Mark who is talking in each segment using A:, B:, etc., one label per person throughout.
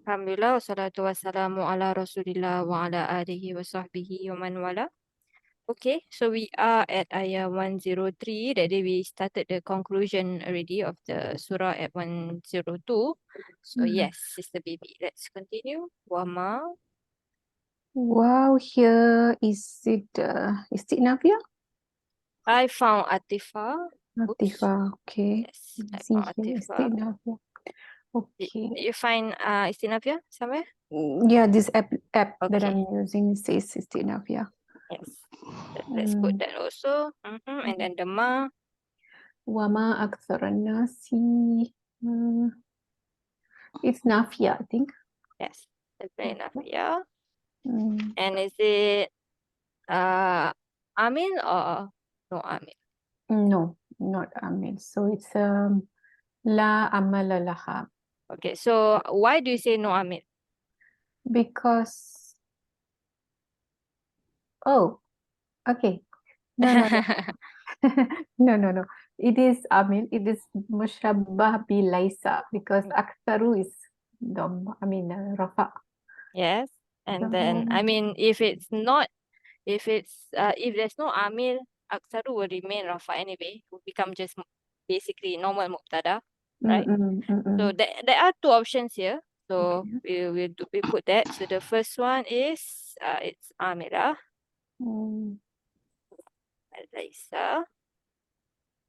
A: Alhamdulillah, wassalatu wassalamu ala Rasulillah wa ala alihi wa sahbihi wa man wala. Okay, so we are at ayah 103. That day we started the conclusion already of the surah at 102. So yes, sister baby, let's continue. Wama.
B: Wow, here is it Navia?
A: I found Atifa. Oops.
B: Atifa, okay.
A: Yes, I
B: See
A: found
B: here,
A: Atifa.
B: Navia.
A: Did
B: Okay.
A: you find Istinafia somewhere?
B: Yeah, this app that
A: Okay,
B: I'm using says Navia.
A: yes. Let's put
B: Mm.
A: that also. And then the ma.
B: Wama aktharan nasi. It's Nafia, I think.
A: Yes, definitely Nafia.
B: Mm.
A: And is it Amin or no Amin?
B: No, not Amil. So it's La amala laha.
A: Okay, so why do you say no Amin?
B: Because okay. No, no, no. No. It is it is mushabbah bi Laisa because Aktharu is Rafa.
A: Yes, and then
B: So,
A: I mean if it's not, if there's no Amil, Aksaru will remain Rafa anyway. Will become just basically normal Mubtada, right? So there are two options here. So
B: Okay.
A: we put that. So the first one is it's Amira, Laisa,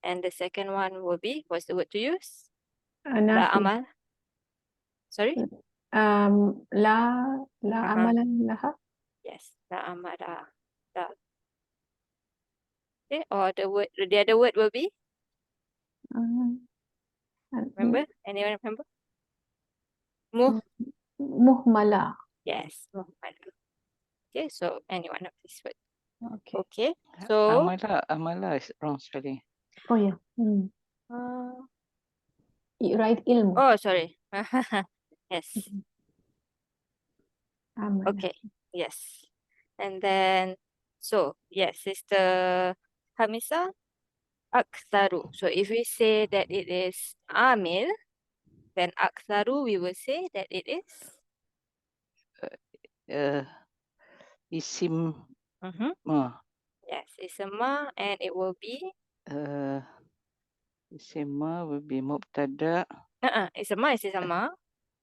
A: and the second one will be, what's the word to use? La
B: Nafi.
A: Amal. Sorry.
B: La
A: Uh-huh.
B: amalan laha.
A: Yes, La Amara. La. Okay, or the other word will be,
B: Um,
A: remember? Anyone remember? Muh.
B: Muhmala.
A: Yes, Muhammad. Okay, so anyone of this word.
B: Okay.
A: Okay, so
C: Amala is wrong spelling.
B: Oh yeah.
A: uh,
B: Right, ilmu.
A: oh sorry. Yes.
B: Amala.
A: Okay. Yes. And then so yes, Sister Hamisa, Aktharu. So if we say that it is Amil, then Aktharu we will say that it is
C: Isim
A: mm-hmm. Yes, it's a ma, and it will be
C: isim will be mubtada.
A: It's a ma, it's a ma.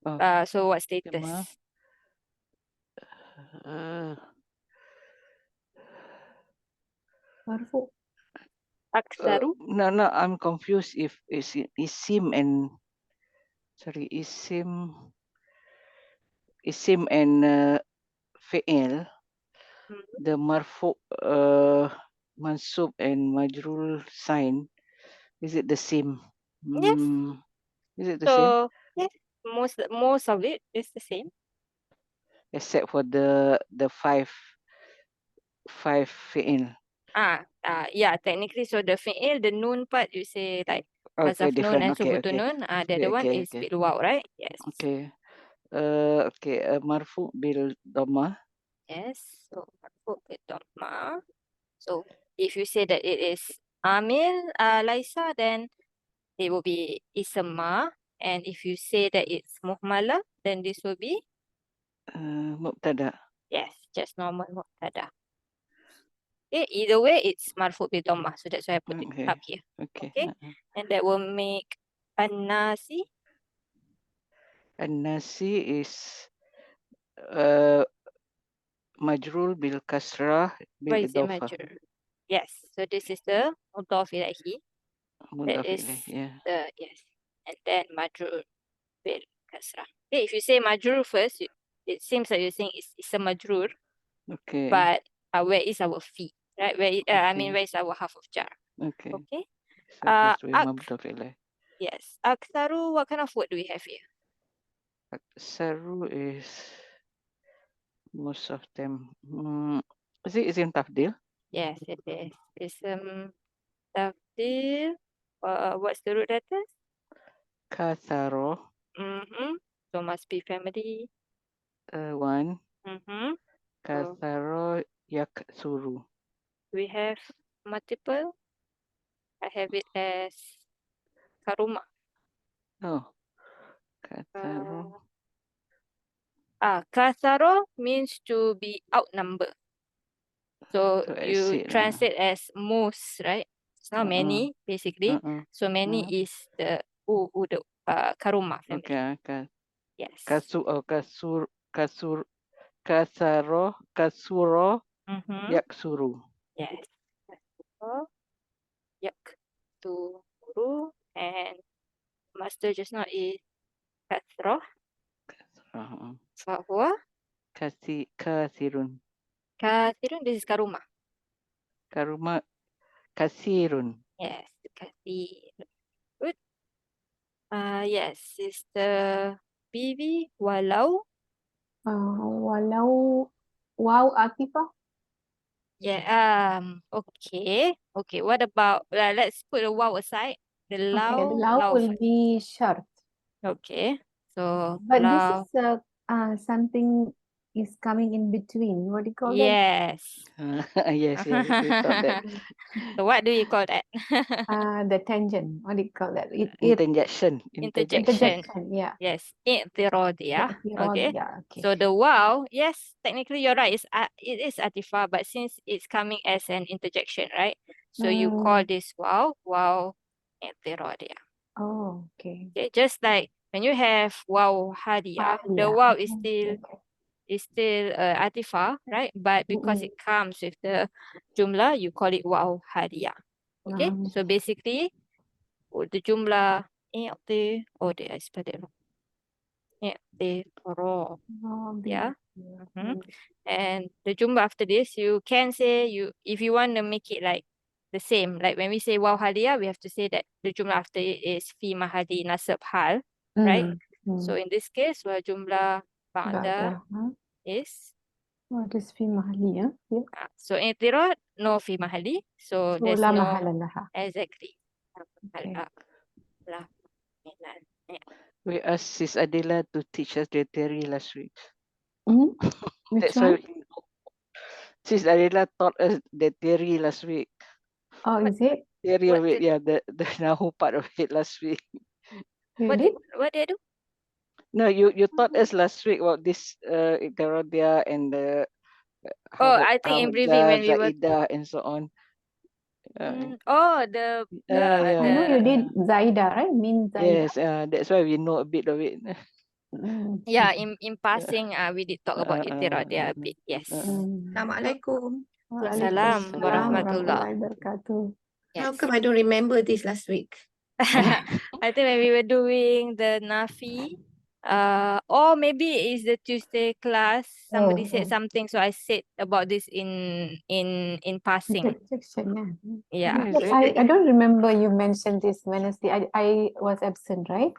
C: Oh,
A: So what
C: Isma.
A: status?
B: Marfu.
A: Aktharu.
C: No, I'm confused if it's isim and and fi'il. The marfu mansub and majrul sign, is it the same?
A: Yes.
C: Is it the same?
A: So yes, most of it is the same.
C: Except for the five fi'il.
A: Yeah, technically. So the fi'il, the noon part, you say like
C: Okay,
A: hazaf noon
C: different.
A: and
C: Okay.
A: subutu noon. The other one is bil waw, right? Yes.
C: Okay. Marfu bil dhamma.
A: Yes. So marfu bil dhamma. So if you say that it is amil, Laisa, then it will be isma. And if you say that it's muhmala, then this will be
C: Mubtada.
A: yes, just normal mubtada. Okay, either way, it's marfu bi dhammah. So that's why I put it up here.
C: Okay.
A: And that will make an-nasi.
C: An-nasi is majrul bil kasrah bil
A: Why is it
C: idafah.
A: majrur? Yes. So this is the mudhaf ilaihi. That
C: Mudhaf
A: is
C: ilaih, yeah.
A: the yes. And then majrur bil kasrah. Okay, if you say majrur first, it seems like you're saying it's a majrur.
C: Okay.
A: But where is our fee? Right? Where is our half of jar?
C: Okay.
A: Okay.
C: Supposed to be mudhaf ilaih.
A: Yes. Aktharu, what kind of word do we have here?
C: Saru is most of them. Is it in tafdil?
A: Yes, it is. It's tafdil. What's the root letters?
C: Katharo.
A: So must be family.
C: One. Katharo yaksuru.
A: We have multiple. I have it as karuma.
C: Oh. Katharo.
A: Katharo means to be outnumbered. So
C: To
A: you
C: exceed.
A: translate as most, right? It's not many, basically. So many is the the Karuma family.
C: Okay.
A: Yes.
C: Kasuro yaksuru.
A: Yes. Kasuro yakturu, and master just now is Kathro. Fahuwa
C: Kasirun.
A: Kathirun, this is Karuma.
C: Karuma kasirun.
A: Yes, Kathir. Good. Yes, Sister Bibi, walau.
B: Walau wow atifah.
A: Yeah. Okay. Okay. What about let's put the wow aside. The
B: Okay,
A: lau.
B: the lau will be shart.
A: Okay. So
B: But this
A: lau.
B: is something is coming in between. What do you call that?
A: Yes.
C: Yes, we thought that.
A: So what do you call that?
B: The tangent. What do you call that?
C: Interjection.
A: Interjection.
B: Yeah.
A: Yes. I'tirodia. Okay.
B: Yeah. Okay.
A: So the wow, yes, technically you're right. It is atifa, but since it's coming as an interjection, right? So you call this wow i'tirodia.
B: Oh, okay.
A: Okay, just like when you have wow hadia, the wow is still atifa, right? But because it comes with the jumlah, you call it wow hadia. Okay, so basically the jumlah I spelled it wrong. I'tiro. Yeah. And the jumlah after this, you can say if you want to make it like the same, like when we say wow hadia, we have to say that the jumlah after it is fi mahadi nasab hal, right? So in this case, wa jumlah ba'da is
B: What is fi mahali? Yeah.
A: so i'tiro no fi mahali, so there's
B: la
A: no
B: mahala laha.
A: exactly.
B: Okay.
A: Yeah.
C: We asked Sis Adela to teach us the theory last week.
B: Which
C: That's
B: one?
C: why Sis Adela taught us the theory last week.
B: Oh, is it?
C: Theory of it, yeah, the Nahu part of it last week.
A: What did I do?
C: No, you taught us last week about this Ikarodia and the
A: I think in briefing when we were
C: Zaidah and so on.
A: the
B: I know you did Zaida, right? Mean Zaida.
C: Yes, that's why we know a bit of it.
A: Yeah, in passing, we did talk about Itiradia a bit. Yes.
D: Assalamualaikum.
A: Waalaikumsalam warahmatullah.
B: wabarakatuh.
D: How
A: Yes.
D: come I don't remember this last week?
A: I think when we were doing the Nafi, or maybe it's the Tuesday class, somebody said something, so I said about this in passing.
B: Section,
A: Yeah.
B: I don't remember you mentioned this Wednesday. I was absent, right?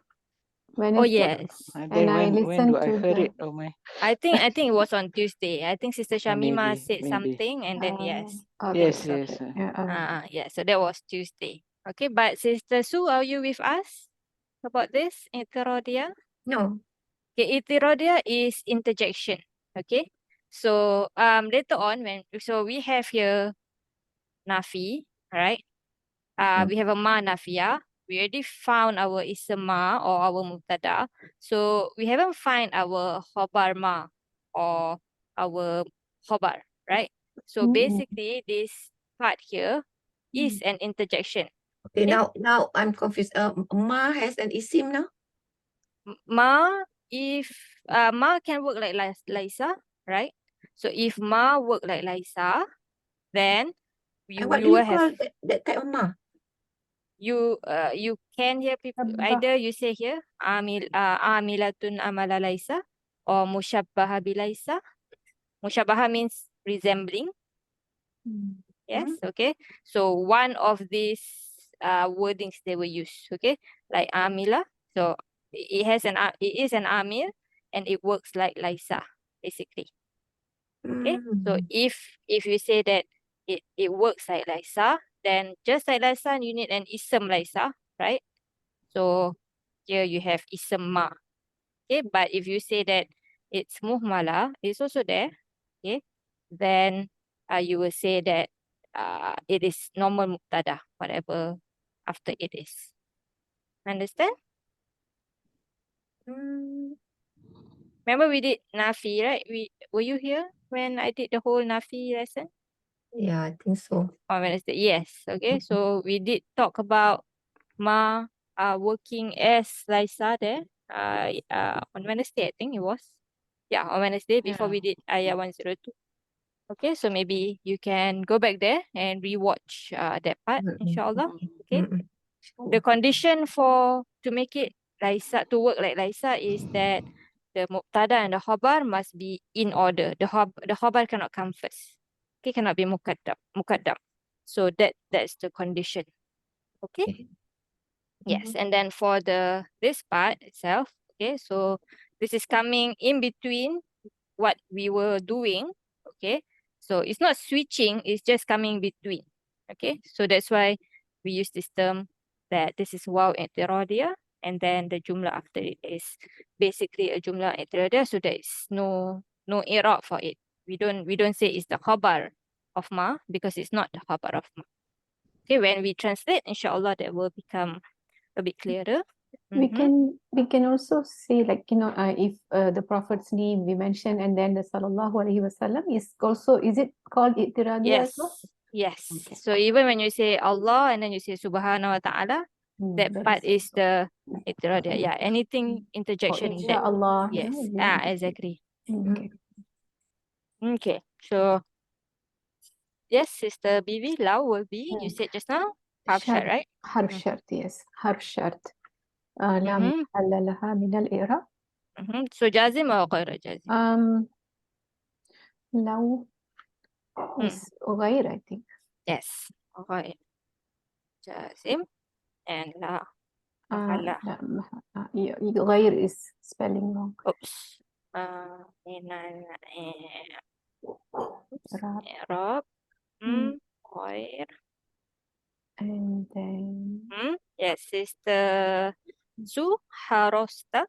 A: Oh yes.
B: And I
C: when
B: listened
C: do I
B: to
C: heard
B: the
C: it? Oh my.
A: I think it was on Tuesday. I think Sister Shamima said
C: maybe.
A: something, and then yes.
C: Yes.
B: Yeah.
A: So that was Tuesday. Okay, but Sister Sue, are you with us about this Itirodia?
D: No.
A: Okay, Itirodia is interjection. Okay, so later on so we have here Nafi, right? We have a ma Nafia. We already found our isma or our mubtada. So we haven't find our khobar ma or our khobar, right? So basically this part here is an interjection.
D: Okay, now I'm confused. Ma has an isim now?
A: If ma can work like Laisa, right? So if ma work like Laisa, then
D: And what
A: you
D: do
A: will
D: you call
A: have
D: that type of ma?
A: you can hear people either you say here amilatun amala Laisa or mushabbaha bilaisa. Mushabbaha means resembling. Yes, okay. So one of these wordings they will use, okay? Like amila. So it is an amil and it works like Laisa, basically. Okay. So if you say that it works like Laisa, then just like Laisa, you need an ism Laisa, right? So here you have ism ma. Okay, but if you say that it's muhmala, it's also there. Okay, then you will say that it is normal mubtada, whatever after it is. Understand? Remember we did Nafi, right? Were you here when I did the whole Nafi lesson
D: Yeah, I think so.
A: on Wednesday? Yes. Okay. So we did talk about Ma working as Laisa there. On Wednesday, I think it was. Yeah, on Wednesday before we did Ayah 102. Okay, so maybe you can go back there and rewatch that part, inshallah. Okay. The condition to make it Laisa to work like Laisa is that the mubtada and the khabar must be in order. The khabar cannot come first. Okay, cannot be mukaddam. So that's the condition. Okay. Yes, and then for this part itself, okay, so this is coming in between what we were doing, okay. So it's not switching, it's just coming between, okay. So that's why we use this term that this is waw i'tiradiyah, and then the jumla after it is basically a jumla i'tiradiyah, so there is no i'rab for it. We don't say it's the khabar of ma because it's not the khabar of ma. Okay, when we translate, inshallah, that will become a bit clearer.
B: We
A: Mhm.
B: can also say, like, if the Prophet's name we mention and then the Sallallahu Alaihi Wasallam is it called Ittiradia as
A: Yes,
B: well?
A: yes.
B: Okay.
A: So even when you say Allah and then you say Subhanahu wa Ta'ala, that
B: That
A: part is the
B: or
A: Ittiradia. Yeah, anything interjection that.
B: Inshallah.
A: Yes.
B: Yeah.
A: Exactly.
B: Okay.
A: Okay. So yes, Sister Bibi, Lau will be, you said just now, half shot,
B: Shart,
A: right?
B: harf shart, yes. Harf shart. لا
A: Mm-hmm.
B: محل لها من الإعراب.
A: Mm-hmm. So Jazim or غير جازم?
B: لو is غير, I think.
A: Yes. غير جازم and La محل.
B: لا غير is spelling wrong.
A: Oops. من
B: إعراب.
A: الإعراب. غير.
B: And then
A: Yes, Sister Su Harosta.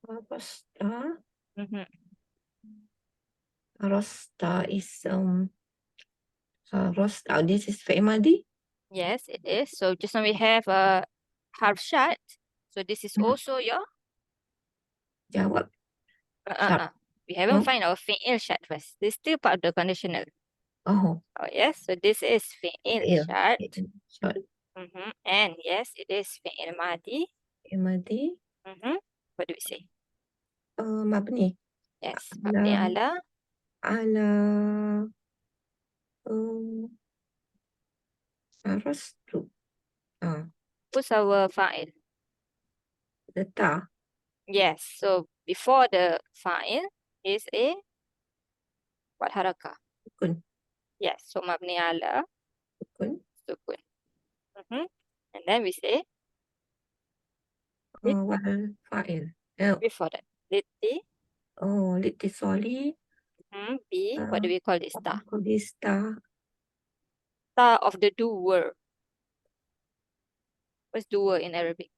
D: Rosta.
A: Mm-hmm.
D: Rosta is Rosta. This is Femadi.
A: Yes, it is. So just now we have a Harshat. So this is also your
D: Jawab.
A: uh. We haven't find our fi'il shat first. This is still part of the conditional.
D: Oh,
A: Oh yes, so this is fi'il
D: yeah.
A: shat.
D: Short.
A: And yes, it is fi'il madi.
D: Femadi.
A: What do we say?
D: Mabni.
A: Yes, mabni ala.
D: Ala Arastu.
A: Who's our fa'il?
D: The ta.
A: Yes, so before the fa'il is a what harakah?
D: Sukun.
A: Yes, so mabni ala
D: Sukun.
A: sukun. And then we say
D: Wal fa'il.
A: before that, liti.
D: Litisoli.
A: B, what do we call this ta?
D: This ta.
A: Ta of the doer. What's doer in Arabic?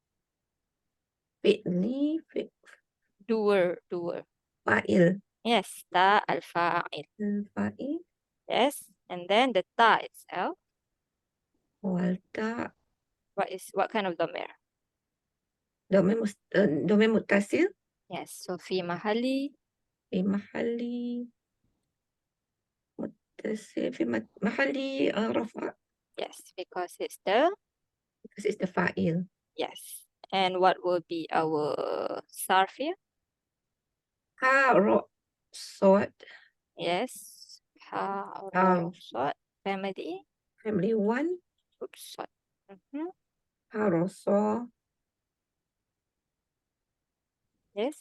D: Fi'li.
A: Doer.
D: Fa'il.
A: Yes, ta al-fa'il.
D: Fa'il.
A: Yes, and then the ta itself.
D: Wal ta.
A: What kind of domer?
D: Domain muttasil.
A: Yes, so fi mahali.
D: في محل متصل في محل رفع.
A: Yes, because it's
D: the fa'il.
A: yes. And what will be our sarf here?
D: صاد.
A: Yes, صاد. Family.
D: Family 1.
A: Oops, صاد.
D: حرص.
A: Yes.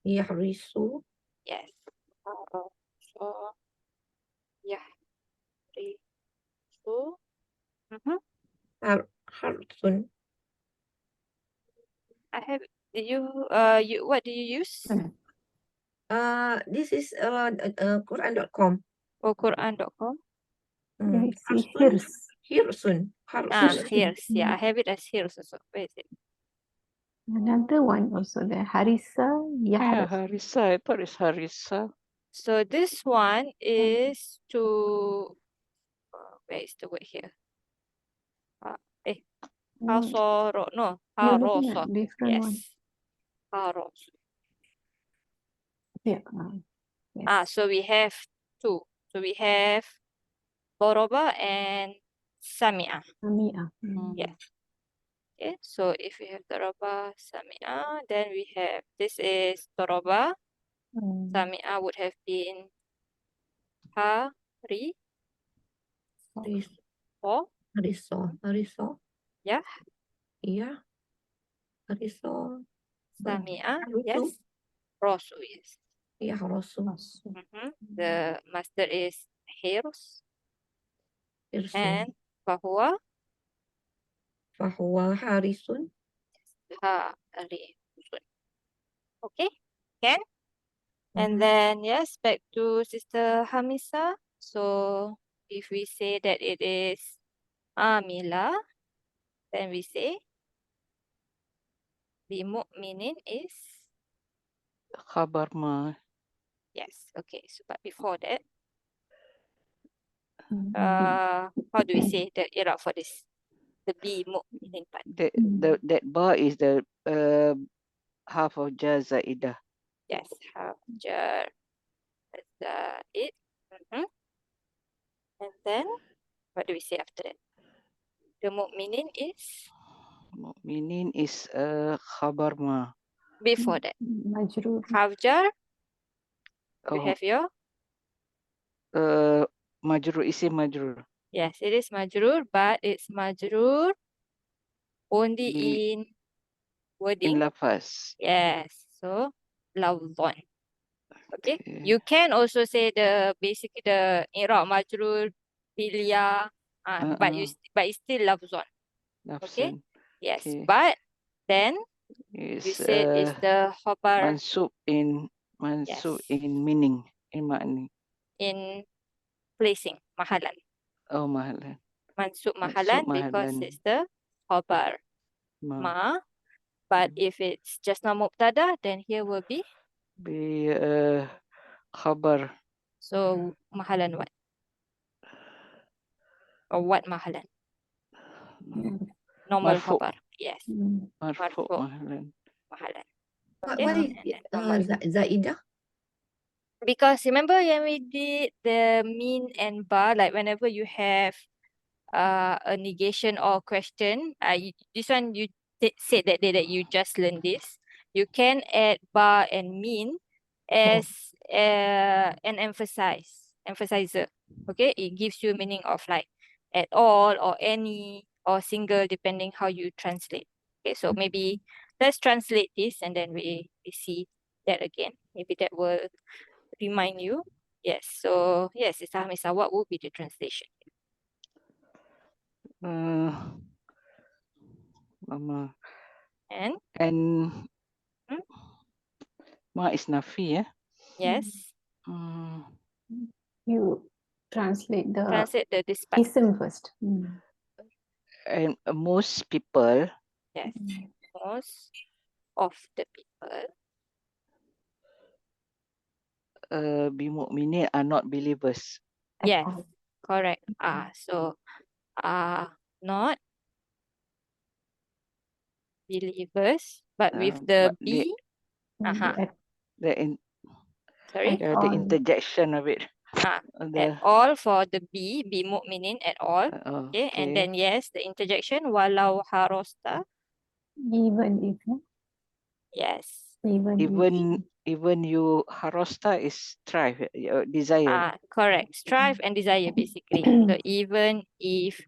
D: يحرص.
A: Yes. حرص. يحرص.
D: حرص.
A: I have. Did you what do you use?
D: This is Quran.com.
A: Or Quran.com?
D: Hirsun.
A: Here's. Yeah, I have it as here's also. Where is it?
B: Another one also there. Harisa
C: Yeah,
B: Yahris.
C: Harisa. I thought it's Harisa.
A: So this one is to where is the word here? Hasoro. No,
B: You're looking
A: haroso.
B: at different one.
A: Yes. Haroso.
B: Yeah. Yes.
A: So we have two. So we have Doroba and Sami'a.
B: Sami'a.
A: Yeah. Okay, so if we have Doroba, Sami'a, then we have, this is Doroba. Sami'a would have been Hari,
D: Ris-
A: Or,
D: Riso.
A: yeah,
D: Yeah. Riso.
A: Sami'a,
D: Rusu.
A: yes, Rosu, yes.
D: Yeah, Rosu.
A: The master is Hirs
D: Irsun.
A: and Fahuwa
D: Fahuwa Harisun.
A: Harisun. Okay, can? And
D: Mhm.
A: then, yes, back to Sister Hamisa. So if we say that it is Amila, then we say bimu'minin is,
C: Khabar ma.
A: yes, okay. So but before that,
B: Mm.
A: how do we say the Iraq for this? The bimu'minin part.
C: That bar is the half of Jazaidah.
A: Yes, Hajar, it. And then, what do we say after that? The mu'minin is
C: Mu'minin is khabar ma.
A: before that.
B: Majrur.
A: Hafjar, you
C: Oh,
A: have your,
C: majrur, isim majrur.
A: yes, it is majrur, but it's majrur only
C: Bi-
A: in
C: In
A: wording.
C: lafaz.
A: Yes, so lafzon. Okay,
C: Okay.
A: you can also say the basically the i'rab majrur bilia, but it's still lafzon. Okay,
C: Lafzan.
A: yes,
C: Okay.
A: but then you
C: Is
A: said it's the khabar,
C: mansub
A: yes,
C: in meaning, in makni.
A: in placing mahalan.
C: Oh, mahalan.
A: Mansub
C: Mansub
A: mahalan because
C: mahalan.
A: it's the khabar
C: Ma.
A: ma. But if it's just now mubtada, then here will be,
C: Bi khabar
A: so mahalan what? Or what mahalan? Normal
C: marfu.
A: khabar. Yes.
C: Marfu
A: Marfu
C: mahalan.
A: mahalan.
D: What,
A: Okay.
D: what is
A: And then normal.
D: Zaidah?
A: Because remember when we did the min and bar, like whenever you have a negation or question, this one you said that day that you just learned this. You can add bar and min as an emphasizer. Okay, it gives you meaning of like at all or any or single depending how you translate. Okay, so maybe let's translate this and then we see that again. Maybe that will remind you. Yes, so yes, Sister Hamisa, what would be the translation?
C: Mama.
A: And
C: And ma is nafi, yeah.
A: yes,
B: You translate the
A: translate this part.
B: ism first.
C: And most people
A: Yes, most of the people.
C: bimu'minin are not believers.
B: At
A: Yes,
B: all.
A: correct. So not believers, but with the
C: But
A: B.
B: At
C: the
A: Sorry.
C: the
B: all.
C: interjection of it.
A: At
C: The
A: all for the B, mu'minin at all. Okay, and
C: okay.
A: then yes, the interjection walau harosta.
B: Even if.
A: Yes.
C: Even you harosta is strive, desire.
A: Correct. Strive and desire basically. So even if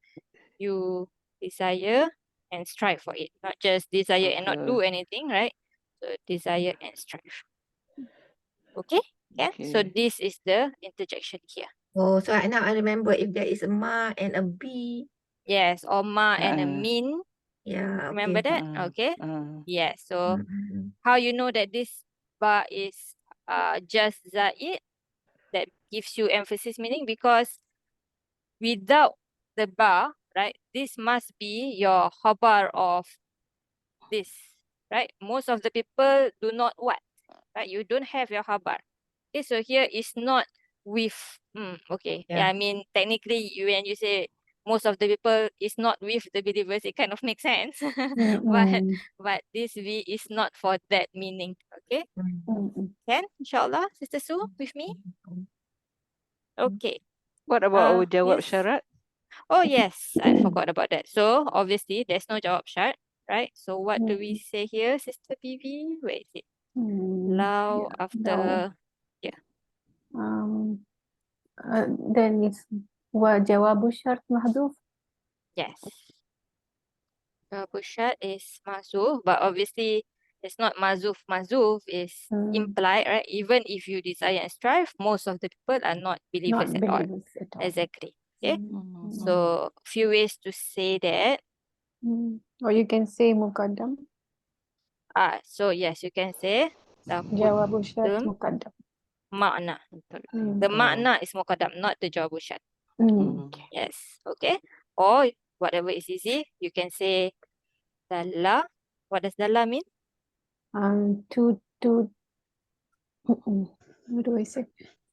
A: you desire and strive for it, not just desire and not do anything, right? So desire and strive. Okay? Yeah. So
C: Okay.
A: this is the interjection here.
D: Oh, so now I remember if there is a ma and a b.
A: Yes, or ma and a min.
D: Yeah,
A: Remember
D: okay.
A: that? Okay. Yes. So
D: Mhm.
A: how you know that this ba is just zaid, that gives you emphasis meaning, because without the ba, right, this must be your khabar of this, right? Most of the people do not what, right? You don't have your khabar. Okay, so here is not with, okay.
D: Yeah.
A: I mean, technically, when you say most of the people is not with the believers, it kind of makes sense. But this V is not for that meaning. Okay, can inshallah, Sister Sue, with me? Okay.
C: What about our jawab
A: Yes.
C: syarat?
A: Oh yes, I forgot about that. So obviously there's no jawab syart, right? So what do we
B: Mm.
A: say here, Sister Vivi? Where is it?
B: Mm.
A: Lao
B: Yeah,
A: after
B: Um, then it's jawabu syart mahdhuf.
A: yes. Jawab syart is mazuf, but obviously it's not mazuf. Mazuf is implied, right? Even if you desire and strive, most of the people are not believers
B: Not
A: at all.
B: believers at all.
A: Exactly. Okay.
C: Mm.
A: So few ways to say that.
B: Or you can say muqaddam.
A: So yes, you can say
B: Jawabu syart
A: taqaddum
B: muqaddam.
A: makna.
B: Mm.
A: The
C: Oh.
A: makna is muqaddam, not the jawab syart.
C: Mm.
A: Yes. Okay. Or whatever is easy, you can say dalla. What does dalla mean?
B: To what do I say?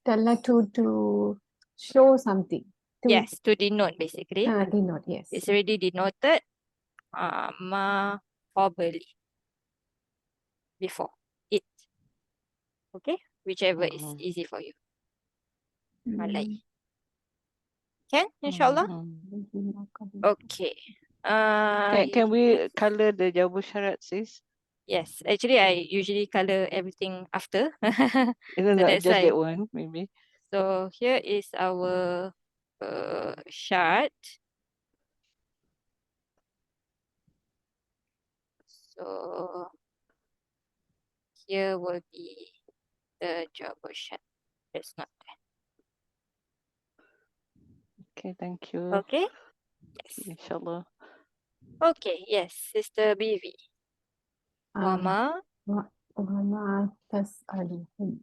B: Dalla to show something. To
A: Yes, to denote basically.
B: denote, yes.
A: It's already denoted ma probably before it. Okay, whichever is easy for you. Malay. Can inshallah? Okay.
C: Can we color the jawab syarat, sis?
A: Yes, actually I usually color everything after.
C: No,
A: So
C: no,
A: that's
C: just
A: why.
C: that one, maybe.
A: So here is our chart. So here will be the jawab chart. That's not there.
C: Okay, thank you.
A: Okay. Yes.
C: Inshallah.
A: Okay. Yes, Sister BV. Wama.
B: Wama tas'aluhum.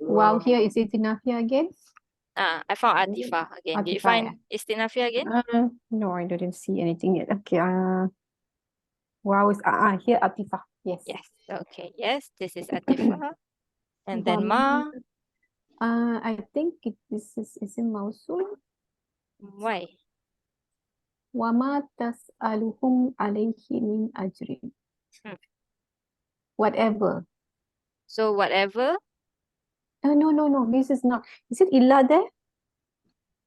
B: Wow, here is Itinafia again.
A: I found Atifah again. Did you
B: Atifah,
A: find
B: yeah.
A: Istinafia again?
B: No, I didn't see anything yet. Okay. Wow is here Atifah. Yes.
A: Yes. Okay. Yes, this is Atifah. And then Ma.
B: I think this is in Mausul.
A: Why?
B: Wama tas'aluhum alayhi min ajrin.
A: Hmm.
B: Whatever.
A: So whatever.
B: No. This is not. Is it illa there?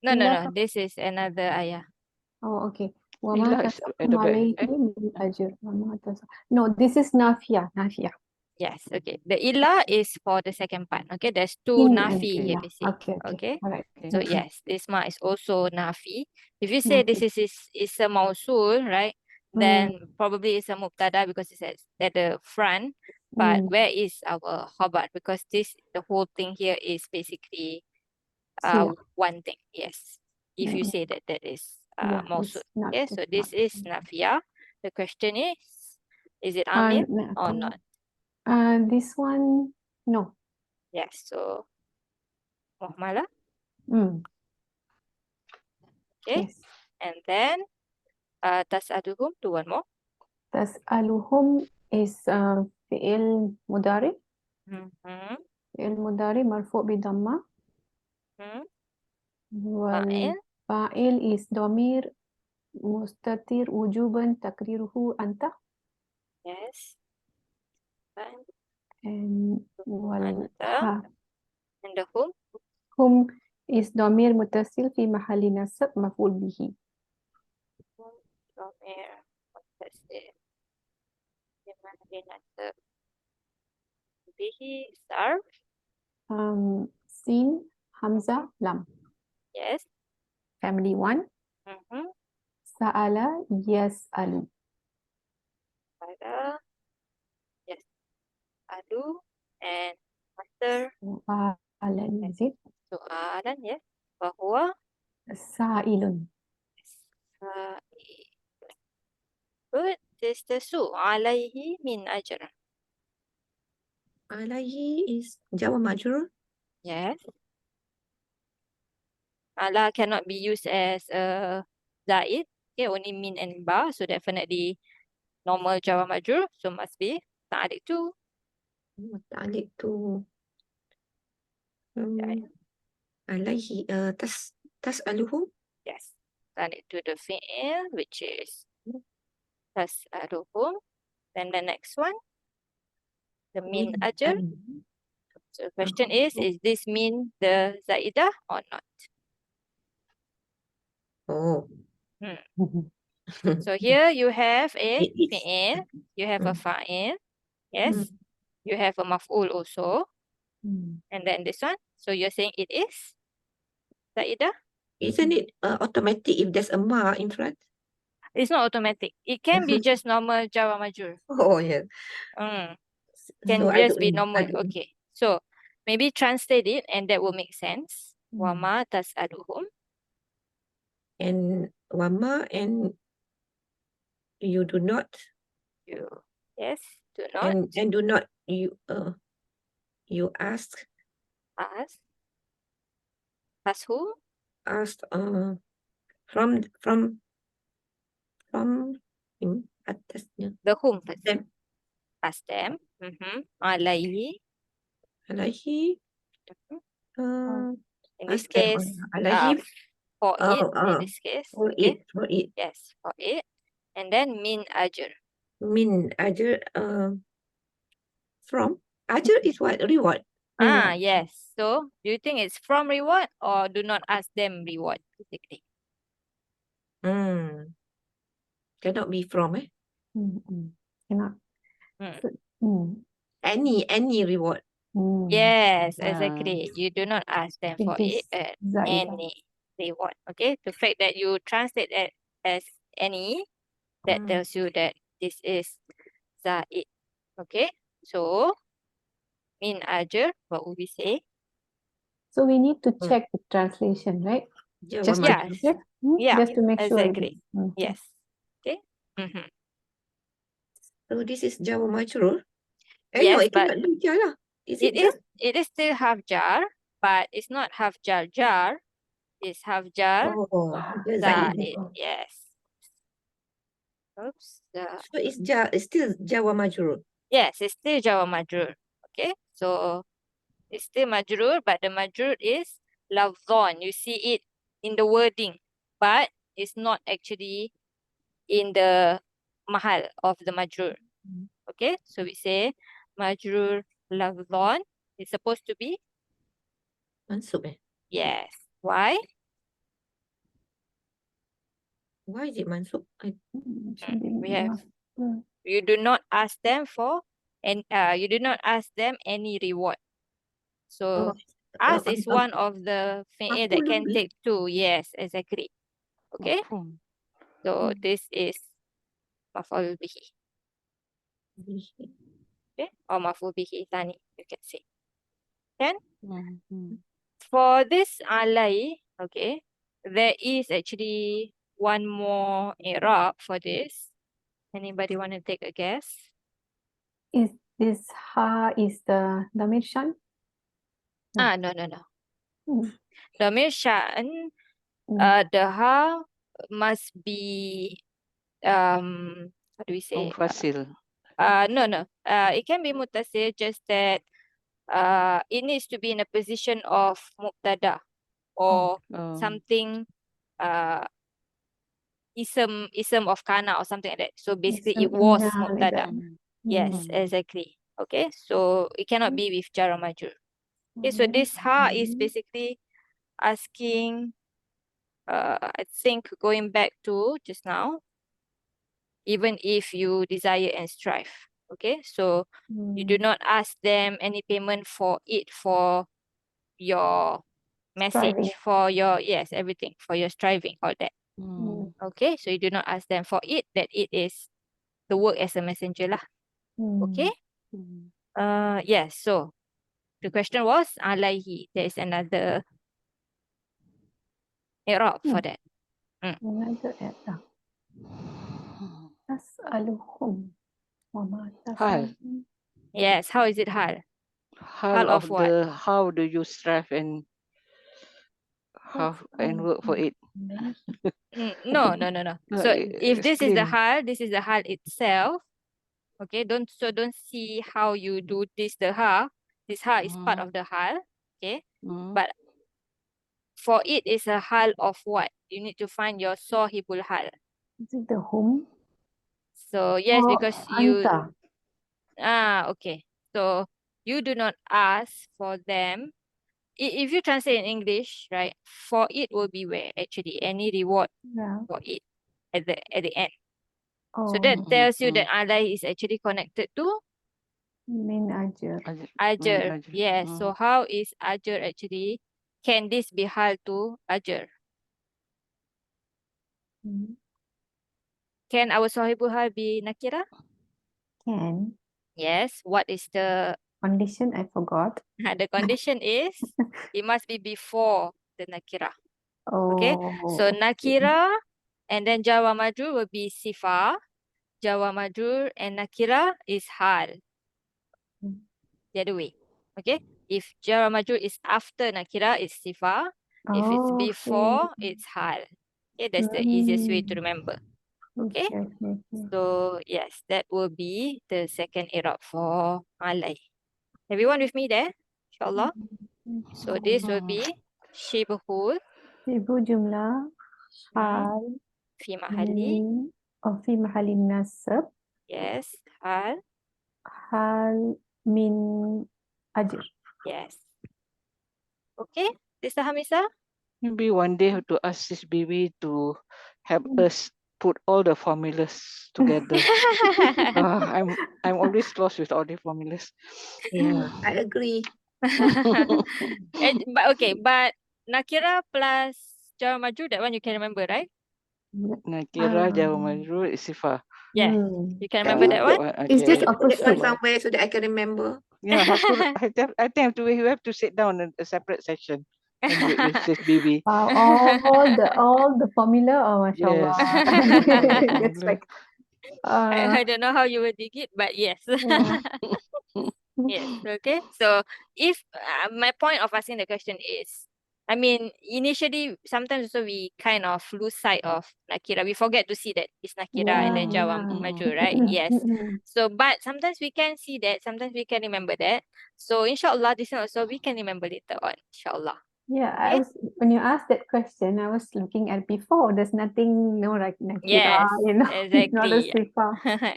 A: No.
B: Illa.
A: This is another ayah.
B: Oh, okay.
C: Illa
B: Wama
C: is at
B: tas'aluhum
C: the back.
B: alayhi min ajr. No, this is Nafia.
A: Yes. Okay. The illa is for the second part. Okay. There's two
B: In and
A: nafi here
B: illa.
A: basically.
B: Okay.
A: Okay.
B: All right.
A: So
B: Okay.
A: yes, this ma is also nafi. If you say this is a mausul, right? Then probably it's a mubtada because it's at the front. But where is our khabar? Because the whole thing here is basically one thing. Yes. If you say that is mausul. Okay. So this is nafia. The question is it amil or not?
B: This one, no.
A: Yes. So muhmalah.
B: Mm.
A: Okay.
B: Yes.
A: And then tas'aluhum, do one more.
B: Tas'aluhum is fi'il mudari.
A: Mm-hmm.
B: Fi'il mudari marfu' bi dhamma. Wal fa'il is domir mustatir wujuban takriruhu anta.
A: Yes.
B: And wal
A: Anta. And the whom?
B: hum is domir mutasil fi mahalli nasab maf'ul bihi.
A: Domir mutasil fi mahalli nasab bihi sarf.
B: Sin, hamzah, lam.
A: Yes.
B: Family one. Sa'ala, yas'alu.
A: Pada. Yes. Adu. And master.
B: Soalan, is it?
A: Soalan, yes. Bahwa.
B: Sa'ilun.
A: Good. Sister Su. Alaihi min ajr.
D: Alayhi is jawab majrur.
A: Yes. Ala cannot be used as a zaid. Okay, only min and ba. So definitely normal jawab majrur. So must be ta'alik tu.
D: Ta'liq tu. Alayhi tas'aluhum.
A: Yes. Ta'alik to the fi'il, which is tas'aluhum. Then the next one. the min
D: Min
A: ajr.
D: ajr.
A: So the question is this min the zaidah or not?
D: Oh.
B: Mhm.
A: So here you have a
D: It is.
A: fi'il, you have a
D: Mm.
A: fa'il, yes.
D: Mm.
A: You have a maf'ul also,
B: Mm.
A: and then this one. So you're saying it is zaidah?
D: Isn't it automatic if there's a ma in front?
A: It's not automatic. It can be just normal jar majrur.
D: Oh, yeah.
A: Can
D: So I
A: just
D: don't
A: be
D: know. I
A: normal.
D: don't know.
A: Okay. So maybe translate it and that will make sense.
B: Mm.
A: Wama tas'aluhum.
D: And wama and you do not
A: You yes, do not
D: and do not you ask
A: ask. Ask who?
D: from him atasnya
A: The whom first.
D: them
A: Ask them. Alaihi.
D: alaihi
A: In this
D: ask them
A: case,
D: alaihi
A: for it, in this case.
D: for
A: Okay.
D: it
A: Yes, for it. And then min ajr.
D: min ajr from ajr is what reward.
A: Yes. So do you think it's from reward or do not ask them reward, basically?
D: Cannot be from
B: Cannot.
A: Mm.
B: So,
D: any reward.
A: Yes, exactly. You do not ask them
B: It
A: for
B: is
A: it
B: zaidah.
A: any reward. Okay. The fact that you translate it as any, that tells you that this is zaid. Okay. So min ajr, what would we say?
B: So we need to check the translation, right? Just to
A: Yes.
B: check,
A: Yeah,
B: just to make sure.
A: exactly. Yes. Okay.
D: So this is Jawa Majrur. No,
A: Yes,
D: it
A: but
D: cannot be jar lah. Is it jar?
A: it is still half jar, but it's not half jar jar. It's half jar
D: The
A: zaid.
D: zaid.
A: Yes. Oops.
D: So it's jar. It's still Jawa Majrur.
A: Yes, it's still Jawa majrur. Okay, so it's still majrur, but the majrur is lafzon. You see it in the wording, but it's not actually in the mahal of the majrur. Okay, so we say majrur lafzon is supposed to be
D: Mansub
A: yes. Why?
D: Why is it mansub?
A: We have you do not ask them for and you do not ask them any reward. So ask is one of the fi'il that can take two. Yes, exactly. Okay. So this is maf'ul bihi. Okay. Or maf'ul bihi tani, you can say. Then for this alai, okay, there is actually one more i'rab for this. Anybody want to take a guess?
B: Is this ha is the damir shan?
A: No. Damir sha'an, the ha must be how do we say?
C: Mufasil.
A: No. It can be muttasil, just that it needs to be in a position of mubtada or something ism of kana or something like that. So basically it was mubtada. Yes, exactly. Okay, so it cannot be with jar or majrur. Okay, so this ha is basically asking I think going back to just now, even if you desire and strive. Okay, so you do not ask them any payment for it, for your message,
B: Striving.
A: for your yes, everything, for your striving, all that. Okay, so you do not ask them for it, that it is the work as a messenger lah. Okay. Yes, so the question was alaihi. There is another i'rab for that.
B: Another error. Tas'aluhum. Wama
C: Hal.
B: tas'aluhum.
A: Yes, how is it hal?
C: Hal
A: of
C: of
A: what?
C: the how do you strive and work for it.
A: No. So if this is the
C: Explain.
A: hal, this is the hal itself. Okay, don't see how you do this the ha. This ha is part of the hal. Okay, but for it is a hal of what? You need to find your sahibul hal.
B: Is it the whom?
A: So yes,
B: Oh,
A: because you
B: anta.
A: okay. So you do not ask for them. If you translate in English, right, for it will be where actually any reward
B: Yeah.
A: for it at the end. So
B: Oh,
A: that tells you that
C: Mm.
A: Allah is actually connected to
B: min ajr.
C: Min
A: Ajr.
C: ajr.
A: Yes. So how is Ajr actually? Can this be hal to Ajr?
B: Mm.
A: Can our sahibul hal be nakira?
B: Can.
A: Yes. What is the
B: Condition I forgot.
A: the condition is it must be before the nakira. Okay. So
B: Oh,
A: nakira and then Jawa majrur will be sifa. Jawa majrur and nakira is hal.
B: Mm.
A: The other way. Okay. If Jawa majrur is after nakira, it's sifa. If it's
B: Oh,
A: before,
B: okay.
A: it's hal. Okay, that's the easiest way to remember. Okay.
B: Okay.
A: So yes, that will be the second Irab for Malay. Everyone with me there? Inshallah. So this will be Shibhul
B: Ibu jumlah hal
A: fi mahalli.
B: min fi mahalin nasab
A: Yes. Hal.
B: hal min ajr.
A: Yes. Okay. Sister Hamisa?
C: Maybe one day have to ask this baby to help us put all the formulas together. I'm always lost with all the formulas.
D: Yeah, I agree.
A: But Nakira plus Jawa Maju, that one you can remember, right?
C: Nakira Jawa Majrur is Sifa.
A: Yes.
B: Hmm.
A: You can remember that one?
D: It's
C: Okay.
D: just
B: Okay.
D: put that one
B: Opposite.
D: somewhere so that I can remember.
C: Yeah, I think we have to sit down in a separate session and with this baby.
B: Wow, all the formula, oh mashallah.
C: Yes.
B: That's like
A: I don't know how you will dig it, but yes.
B: yeah.
A: Yes. Okay. So if my point of asking the question is, I mean, initially sometimes also we kind of lose sight of Nakira. We forget to see that it's Nakira and then Jawa Maju, right? Yes. So, but sometimes we can see that, sometimes we can remember that. So, inshallah, this one also we can remember later on, inshallah.
B: Yeah,
A: Okay?
B: when you asked that question, I was looking at before. There's nothing, like nakira,
A: Yes,
B: not a
A: exactly.
B: sifa.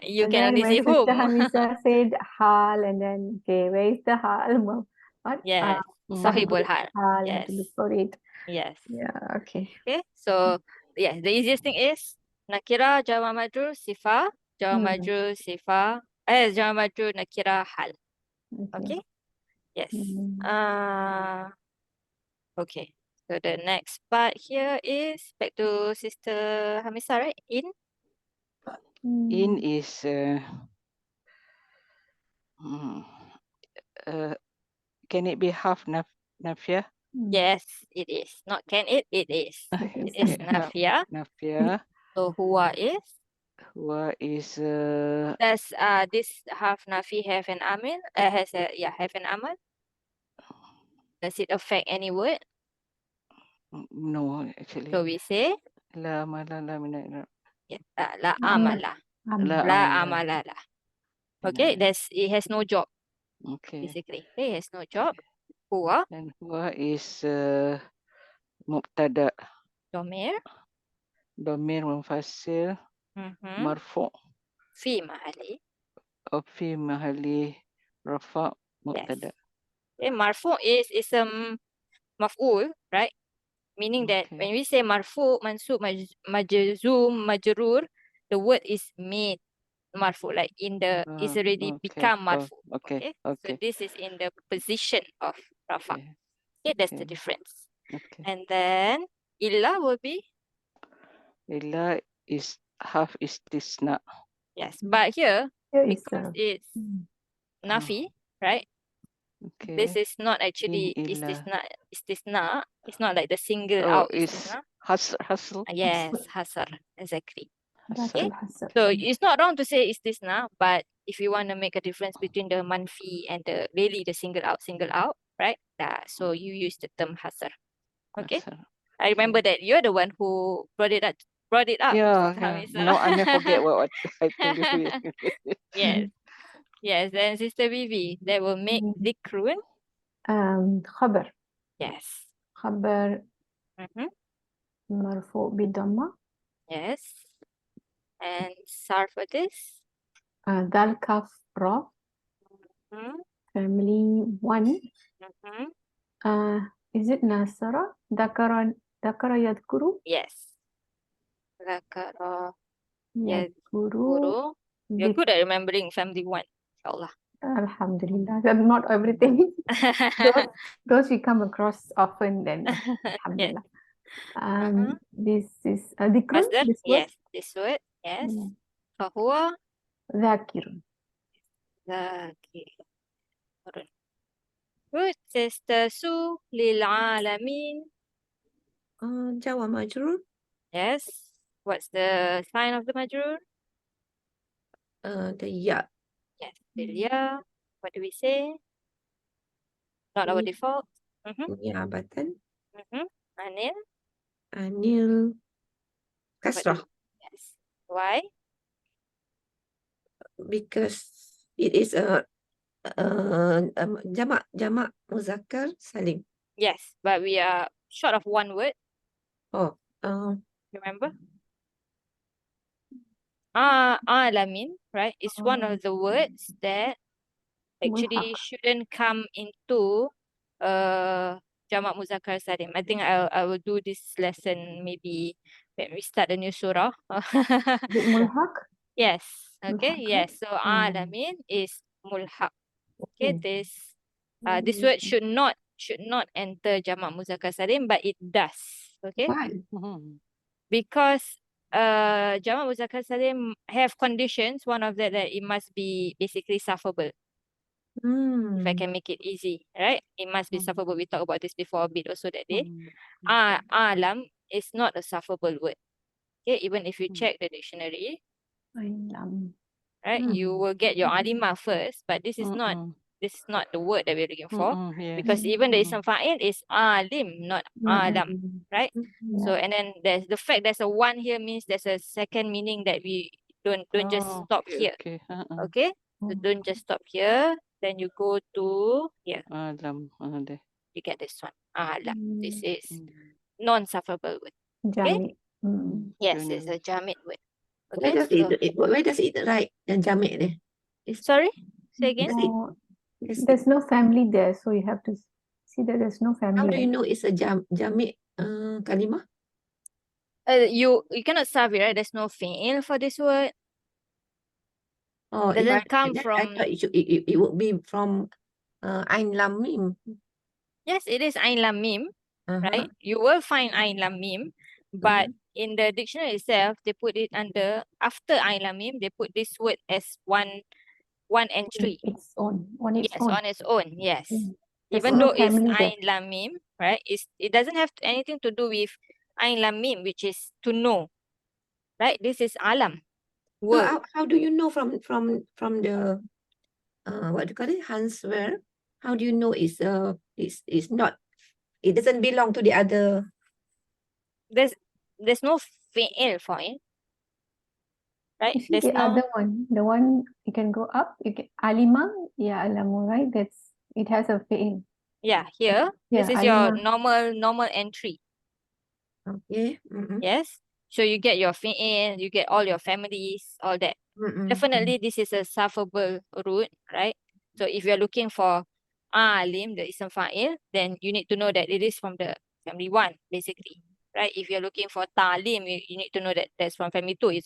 A: You
B: And
A: can
B: then
A: only
B: my
A: see
B: sister
A: whom.
B: Hamisa said hal, and then okay, where is the hal? Well, what?
A: Yes,
B: Sahibul
A: Sahibul Hal.
B: hal. I have
A: Yes,
B: to look for it.
A: yes.
B: Yeah. Okay.
A: Okay, so yes, the easiest thing is Nakira, Jawa Majrur, Sifa, Jawa Majrur, Sifa, Jawa Majrur, Nakira, Hal. Okay, yes. Okay, so the next part here is back to Sister Hamisa, right? In?
C: In is can it be half nafia?
A: Yes, it is. Not can it, it is. It is Nafia.
C: Nafia.
A: So Huwa is?
C: Huwa is
A: Does this half Nafi have an Amin? Have an Amal? Does it affect any word?
C: no actually.
A: So we say
C: La amala la mina
A: La Amala.
C: la
A: La
C: amala.
A: Amala lah. Okay, it has no job,
C: Okay.
A: basically. Okay, it has no job. Huwa,
C: And huwa is mubtada.
A: Domir,
C: Domir munfasil marfu.
A: Fi Mahali.
C: Fi mahali rafa mubtada.
A: Yes. Okay, Marfu is maf'ul, right? Meaning that when we say marfu, mansub, majzum, majrur, the word is made marfu, like is already become marfu. Okay. So this is in the position of rafa. Okay, that's the difference.
C: Okay.
A: And then illa will be?
C: Illa is half istisna.
A: Yes, but here because it's nafi, right?
C: Okay.
A: This is not actually istisna. It's not like the single out istisna.
C: Hustle.
A: Yes, hasar, exactly.
B: Okay.
A: So it's not wrong to say istisna, but if you want to make a difference between the manfi and the single out, right? So you use the term hasar. Okay.
C: Hasar.
A: I remember that you're the one who brought it up.
C: Yeah.
A: Sister Hamisa.
C: No, I may forget what I told you.
A: Yes. Yes, and Sister Vivi, that will make dhikrun.
B: Khabar.
A: Yes.
B: Khabar marfu bidamma.
A: Yes. And Sarf for this?
B: Dal kaf ra. family 1.
A: Mhm.
B: Is it Nasara? Dakara Yadkuru?
A: Yes. Zakara
B: Yadkuru.
A: Yadkuru. You're good at remembering family 1. InsyaAllah.
B: Alhamdulillah. Not everything. those we come across often, then alhamdulillah. This is Dhikrun,
A: Masdar?
B: this word.
A: Yes. This word. Yes.
B: Mm.
A: Fahuwa
B: Zakirun.
A: Zakirun. Good. Tastasu lil'alamin.
D: Jawa majrur.
A: Yes. What's the sign of the majrur?
D: The ya.
A: Yes. Bilya. What do we say? Not our default.
D: Ya button.
A: Anil.
D: Anil.
A: What
D: Kasrah.
A: Yes. Why?
D: Because it is a jamak muzakkar salim.
A: Yes. But we are short of one word.
D: Oh,
A: Remember? Alamin, right? Is one of the words that actually
B: Mulhaq.
A: shouldn't come into jamak muzakkar salim. I think I will do this lesson maybe when we start a new surah.
B: Is it mulhaq?
A: Yes. Okay.
B: Mulhaq,
A: Yes.
B: right?
A: So alamin is mulhaq. Okay.
D: okay.
A: This word should not enter jamak muzakkar salim, but it does. Okay.
D: Why?
A: Because jamak muzakkar salim have conditions. One of that it must be basically sufferable. If I can make it easy, right? It must be sufferable. We talked about this before a bit also that day. Alam is not a sufferable word. Okay, even if you check the dictionary,
B: Alam.
A: right, you will get your alima first, but this is not the word that we're looking for.
C: Yes.
A: Because even the ism fa'il is alim, not alam, right? So and then there's the fact there's a one here means there's a second meaning that we don't just stop here.
C: Okay.
A: Okay? So don't just stop here. Then you go to here.
C: Alam. There.
A: You get this one. Alam. This is non-sufferable word.
B: Jami.
A: Yes, it's a jamid word.
D: Where
A: Okay.
D: does it write the jamak ni?
A: Sorry? Say again.
B: No,
D: Does it-
B: there's no family there, so you have to see that there's no
D: How
B: family
D: do you
B: there.
D: know it's a jamak kalimah?
A: You cannot serve it, right? There's no fi'il for this word.
D: Oh, if
A: Doesn't come
D: I
A: from.
D: thought it would be from Ain Lam Mim.
A: Yes, it is Ain Lam Mim, right? You will find Ain Lam Mim, but in the dictionary itself, they put it under after Ain Lam Mim. They put this word as one entry.
B: Its own, on its
A: Yes,
B: own.
A: on its own. Yes.
B: There's
A: Even
B: no
A: though it's
B: family there.
A: Ain Lam Mim, right? It doesn't have anything to do with Ain Lam Mim, which is to know, right? This is Alam,
D: So
A: world.
D: how do you know from the what do you call it, Hanswear? How do you know it's not, it doesn't belong to the other?
A: There's no fi'il for it, right?
B: You see
A: There's
B: the
A: no.
B: other one, the one you can go up, you get Alima, yeah, Alamu, right? It has a fi'il.
A: Yeah, here.
B: Yeah,
A: This is your
B: Alima.
A: normal entry.
D: Okay.
A: Yes. So you get your fi'il, you get all your families, all that. Definitely this is a sufferable root, right? So if you're looking for alim, the ism fa'il, then you need to know that it is from the family 1, basically. Right? If you're looking for ta'lim, you need to know that that's from family 2.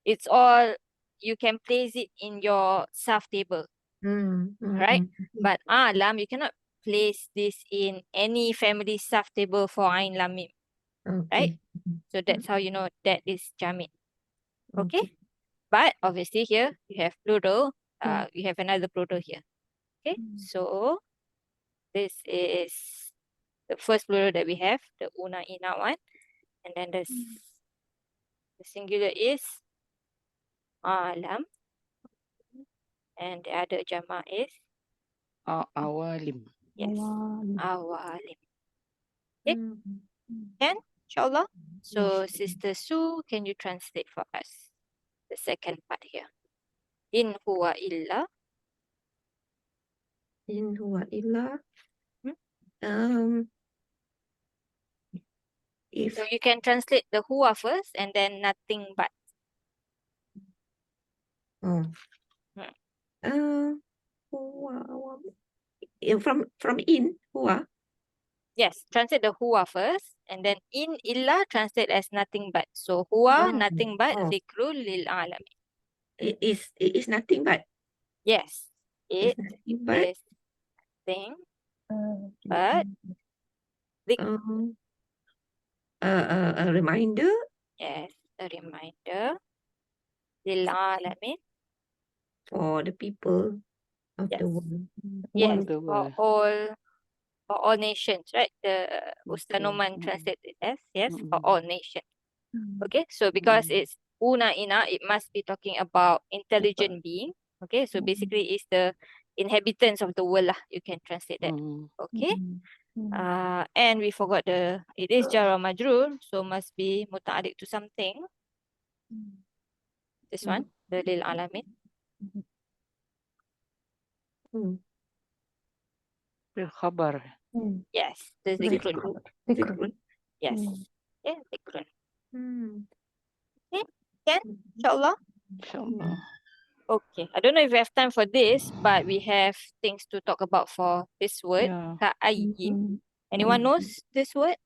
A: It's all you can place it in your Sarf table. Right? But alam, you cannot place this in any family Sarf table for Ain Lam Mim. Right? So that's how you know that is jamid. Okay? But obviously here you have plural. You have another plural here. Okay? So this is the first plural that we have, the una ina one. And then the singular is alam. And the other jama is
C: Awalim.
A: yes,
B: Awalim.
A: awalim. Okay? Can? Inshallah. So Sister Sue, can you translate for us the second part here? In huwa illa.
D: In huwa illa. If
A: So you can translate the huwa first and then nothing but.
D: huwa from in, huwa.
A: Yes, translate the huwa first, and then in illa translate as nothing but. So huwa, nothing but,
D: Oh.
A: zikrul lil alamin.
D: It is nothing but.
A: Yes,
D: It's
A: it
D: nothing but.
A: is thing,
B: Uh,
A: but
D: Um, a reminder
A: yes, a reminder lil alamin.
D: for the people of the
A: Yes.
D: world.
A: Yes,
C: the world.
A: for all nations, right? The Ustaz
C: Okay.
A: Noman translated as, yes, for
C: Mm-mm.
A: all nations.
B: Mm.
A: Okay, so because
C: Mm.
A: it's una ina, it must be talking about intelligent being. Okay, so basically it's the inhabitants of the world lah. You can translate that.
C: Mm.
A: Okay.
B: Mm.
A: And we forgot it is jar or majrur, so must be muta'alliq to something. This one, the lil alamin.
D: Hmm.
C: Bil khabar.
B: Mm.
A: Yes, the
B: Right.
A: zikrun.
B: Zikrun.
D: Zikrun.
A: Yes.
B: Mm.
A: Okay, zikrun.
D: Hmm.
A: Okay, can, inshallah.
C: Inshallah.
A: Okay, I don't know if we have time for this, but we have things to talk about for this word.
C: Yeah.
A: Ka'ayyin.
B: Mm.
A: Anyone knows this word?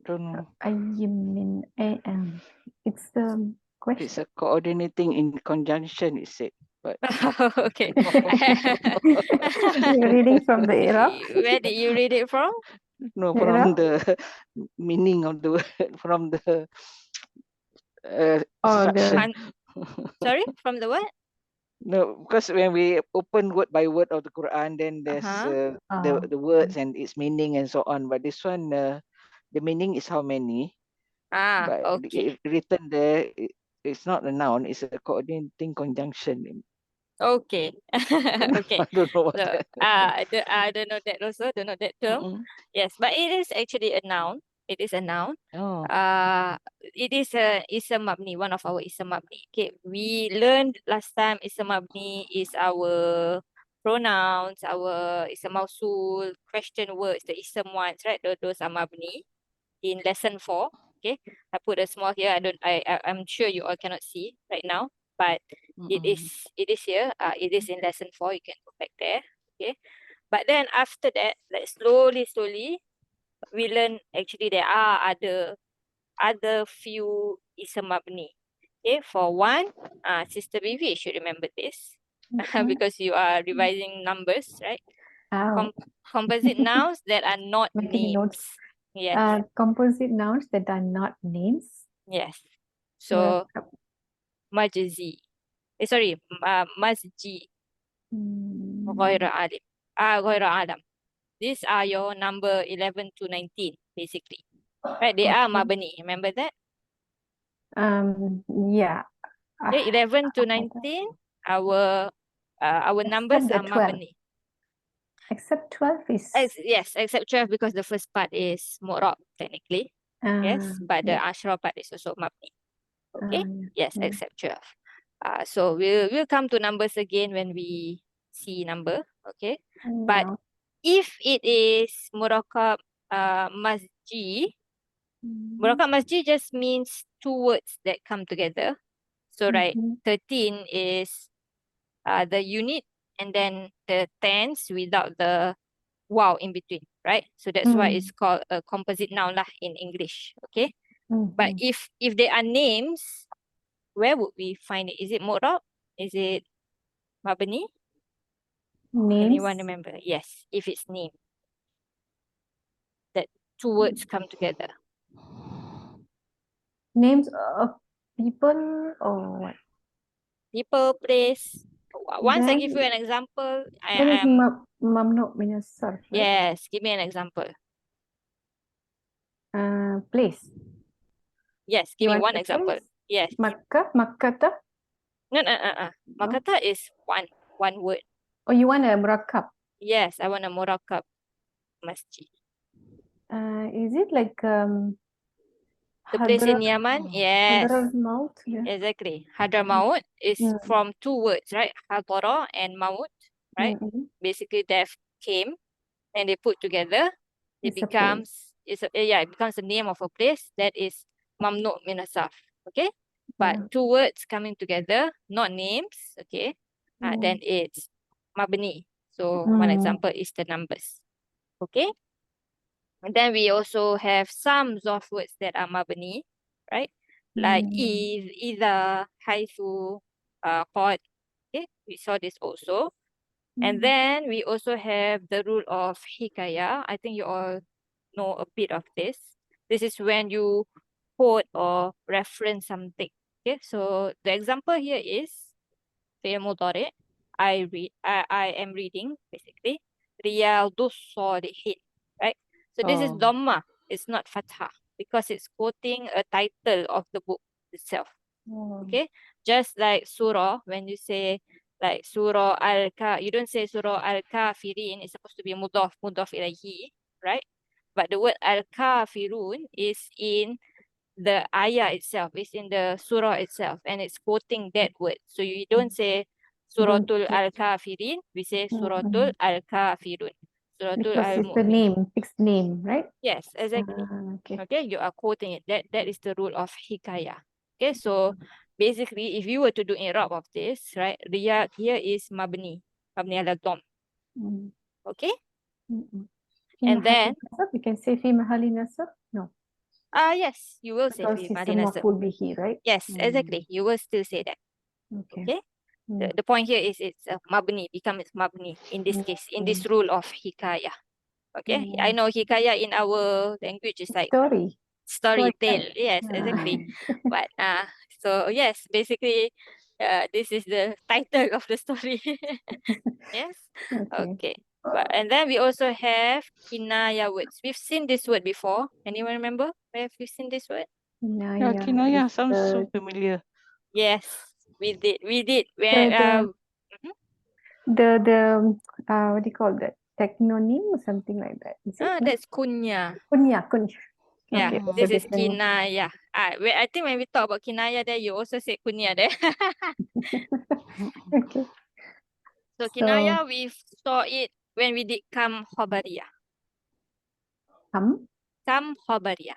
C: Don't know.
B: Ayyimin AM. It's the
C: It's
B: question.
C: a coordinating in conjunction, it said. But
A: Okay.
B: You're reading from the Iraab.
A: Where did you read it from?
C: no,
B: The
C: from
B: Iraab?
C: the meaning of the word, from the
B: Oh,
C: instruction.
A: Sorry, from the what?
C: No, because when we open word by word of the Quran, then there's the words and its meaning and so on. But this one, the meaning is how many, but
A: Okay.
C: written there, it's not a noun, it's a coordinating conjunction.
A: Okay. Okay.
C: I don't know what
A: So,
C: that.
A: I don't know that also, don't know that term.
C: Mm-mm.
A: Yes, but it is actually a noun. It is a noun.
C: Oh,
A: It is a ism mabni, one of our ism mabni. Okay, we learned last time ism mabni is our pronouns, our ism mausul, question words, the ism ones, right? Those are mabni in lesson 4. Okay, I put a small here. I'm sure you all cannot see right now, but it
C: mm-mm.
A: is here. It is in lesson 4. You can go back there. Okay, but then after that, like slowly, we learn actually there are other few ism mabni. Okay, for one, Sister Vivi, you should remember this because you are revising numbers, right?
B: Ow.
A: Composite nouns that are not
B: Making
A: names.
B: notes.
A: Yes,
B: Composite nouns that are not names.
A: yes. So majzi. Sorry, masji, ghayra alim. Ghayra alam. These are your number 11 to 19, basically. Right, they are mabni. Remember that?
B: Yeah.
A: Okay, 11 to 19, our numbers
B: the
A: are
B: 12.
A: mabni.
B: Except 12 is...
A: Yes, except 12 because the first part is mu'rab, technically. Yes, but the ashra part is also mabni. Okay, yes,
B: yeah.
A: except 12. So we'll come to numbers again when we see number. Okay, but
B: Yeah.
A: if it is murakab masjid, murakab masjid just means two words that come together. So right, 13 is the unit and then the tens without the wow in between, right? So that's why it's called a composite noun lah in English. Okay, but if they are names, where would we find it? Is it mu'rab? Is it mabni?
B: Names.
A: Anyone remember? Yes, if it's name. That two words come together.
B: Names of people or what?
A: People, place. Once I give you
B: Then
A: an example,
B: Then
A: I
B: it's
A: am
B: mamnu min as-sarf, right?
A: yes. Give me an example.
B: Place.
A: Yes,
B: You
A: give me
B: want
A: one
B: a
A: example.
B: place?
A: Yes.
B: Makkata.
A: No.
B: No?
A: Makata is one word.
B: Or you want a murakkab?
A: Yes, I want a murakab masjid.
B: Is it like
A: The place in
B: Hadra
A: Yemen? Yes.
B: Maut? Yeah.
A: Exactly. Hadramaut is from two words, right? Hadara and Maut, right? Basically, death came and they put together. It
B: It's a place.
A: it becomes the name of a place that is mamnu min as-sarf. Okay, but
B: Yeah.
A: two words coming together, not names. Okay, then it's mabni. So one example is the numbers. Okay. And then we also have some of words that are mabni, right? Like either, haythu, qad. Okay, we saw this also. And then we also have the rule of hikayah. I think you all know a bit of this. This is when you quote or reference something. Okay, so the example here is fi'il mudhari. I am reading basically Riyadus Salihin, right? So this is dhamma, it's not fathah because it's quoting a title of the book itself. Okay, just like surah, when you say like surah you don't say surah al-kafirin, it's supposed to be mudaf ilaihi, right? But the word al-kafirun is in the ayah itself, is in the surah itself, and it's quoting that word. So you don't say suratul al-kafirin, we say suratul al-kafirun. Suratul
B: Because it's the
A: al-mu'min.
B: name, fixed name, right?
A: Yes, exactly.
B: Okay.
A: Okay, you are quoting it. That is the rule of hikayah. Okay, so basically, if you were to do i'rab of this, right, riyad here is mabni ala dom. Okay, and then
B: We can say fi mahali nasab? No.
A: yes, you will say
B: Because
A: fi
B: it's
A: mahali
B: a
A: nasab.
B: maf'ul bihi, right?
A: Yes, exactly. You will still say that.
B: Okay.
A: Okay. The point here is it's mabni, becomes mabni in this case, in this rule of hikayah. Okay, I know hikayah in our language is like story tale.
B: Storytell.
A: Yes, exactly. But so yes, basically, this is the title of the story. Yes. Okay. But and then we also have kinaya words. We've seen this word before. Anyone remember where have you seen this word?
C: Yeah, kinaya sounds so familiar.
A: Yes, we did. We did. Where
B: the what do you call that? Technonym or something like that. Is it? No?
A: that's kunya.
B: Kunya.
A: Yeah,
B: Okay,
A: this
B: so
A: is
B: different.
A: kinaya. I think when we talk about kinaya there, you also say kunya there.
B: Okay.
A: So kinaya, we saw it when we did kam khabariyah. Kam khabariyah.